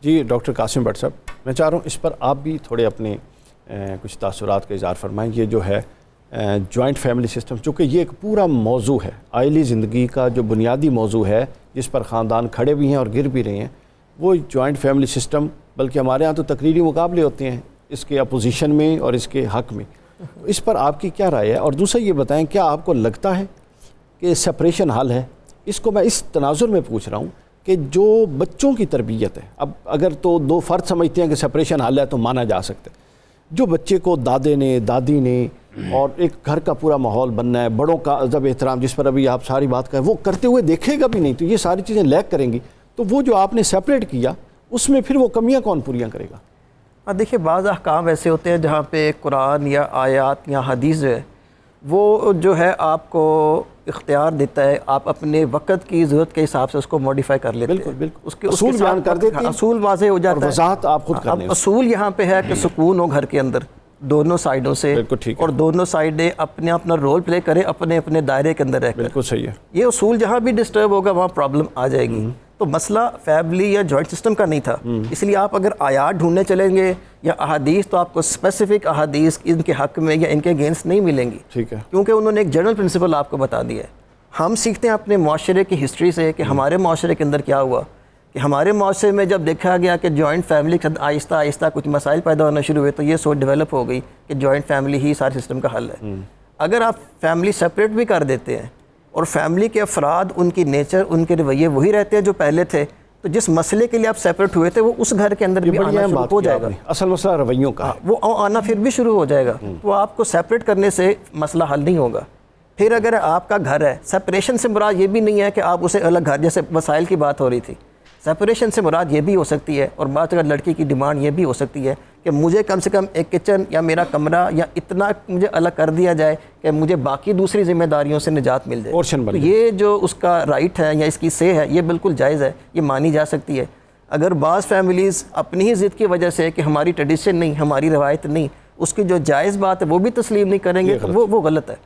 G doctor Qasim but صاحب، میں چاہ رہا ہوں اس پر آپ بھی تھوڑے اپنے کچھ تاثرات کا اظہار فرمائیں. یہ جو ہے جوائنٹ فیملی سسٹم، چونکہ یہ ایک پورا موضوع ہے، آئلی زندگی کا جو بنیادی موضوع ہے جس پر خاندان کھڑے بھی ہیں اور گر بھی رہے ہیں، وہ جوائنٹ فیملی سسٹم. بلکہ ہمارے ہاں تو تقریری مقابلے ہوتے ہیں اس کے اپوزیشن میں اور اس کے حق میں. اس پر آپ کی کیا رائے ہے؟ اور دوسرا یہ بتائیں، کیا آپ کو لگتا ہے کہ سپریشن حل ہے؟ اس کو میں اس تناظر میں پوچھ رہا ہوں کہ جو بچوں کی تربیت ہے، اب اگر تو دو فرد سمجھتے ہیں کہ سپریشن حل ہے تو مانا جا سکتا ہے. جو بچے کو دادے نے، دادی نے، اور ایک گھر کا پورا ماحول بننا ہے، بڑوں کا ادب احترام جس پر ابھی آپ ساری بات کریں، وہ کرتے ہوئے دیکھے گا بھی نہیں تو یہ ساری چیزیں لیک کریں گی. تو وہ جو آپ نے سیپریٹ کیا اس میں پھر وہ کمیاں کون پوریاں کرے گا؟ دیکھیے بعض احکام ایسے ہوتے ہیں جہاں پہ قرآن یا آیات یا حدیث جو ہے وہ جو ہے آپ کو اختیار دیتا ہے، آپ اپنے وقت کی ضرورت کے حساب سے اس کو موڈیفائی کر لیتے ہیں. بالکل بالکل، اس کے اصول بیان کر دیتے ہیں، اصول واضح ہو جاتا ہے، وضاحت آپ خود کرنے. اب اصول یہاں پہ ہے کہ سکون ہو گھر کے اندر دونوں سائیڈوں سے، اور دونوں سائیڈیں اپنے اپنا رول پلے کریں اپنے اپنے دائرے کے اندر رہ کر. بالکل صحیح ہے. یہ اصول جہاں بھی ڈسٹرب ہوگا وہاں پرابلم آ جائے گی. تو مسئلہ فیملی یا جوائنٹ سسٹم کا نہیں تھا، اس لیے آپ اگر آیات ڈھونڈنے چلیں گے یا احادیث تو آپ کو اسپیسیفک احادیث ان کے حق میں یا ان کے اگینسٹ نہیں ملیں گی. ٹھیک ہے، کیونکہ انہوں نے ایک جنرل پرنسپل آپ کو بتا دیا ہے. ہم سیکھتے ہیں اپنے معاشرے کی ہسٹری سے کہ ہمارے معاشرے کے اندر کیا ہوا، کہ ہمارے معاشرے میں جب دیکھا گیا کہ جوائنٹ فیملی کے آہستہ آہستہ کچھ مسائل پیدا ہونا شروع ہوئے تو یہ سوچ ڈیولپ ہو گئی کہ جوائنٹ فیملی ہی سارے سسٹم کا حل ہے. اگر آپ فیملی سپریٹ بھی کر دیتے ہیں اور فیملی کے افراد، ان کی نیچر، ان کے رویے وہی رہتے ہیں جو پہلے تھے، تو جس مسئلے کے لیے آپ سیپریٹ ہوئے تھے وہ اس گھر کے اندر بھی آنا شروع ہو جائے گا. اصل مسئلہ رویوں کا، وہ آنا پھر بھی شروع ہو جائے گا. تو آپ کو سیپریٹ کرنے سے مسئلہ حل نہیں ہوگا. پھر اگر آپ کا گھر ہے، سپریشن سے مراد یہ بھی نہیں ہے کہ آپ اسے الگ گھر، جیسے وسائل کی بات ہو رہی تھی، سپریشن سے مراد یہ بھی ہو سکتی ہے، اور بات اگر لڑکی کی ڈیمانڈ یہ بھی ہو سکتی ہے کہ مجھے کم سے کم ایک کچن یا میرا کمرہ یا اتنا مجھے الگ کر دیا جائے کہ مجھے باقی دوسری ذمہ داریوں سے نجات مل جائے. تو یہ جو اس کا رائٹ ہے یا اس کی سے ہے، یہ بالکل جائز ہے، یہ مانی جا سکتی ہے. اگر بعض فیملیز اپنی ہی ضد کی وجہ سے کہ ہماری ٹریڈیشن نہیں، ہماری روایت نہیں، اس کی جو جائز بات ہے وہ بھی تسلیم نہیں کریں گے تو وہ غلط ہے.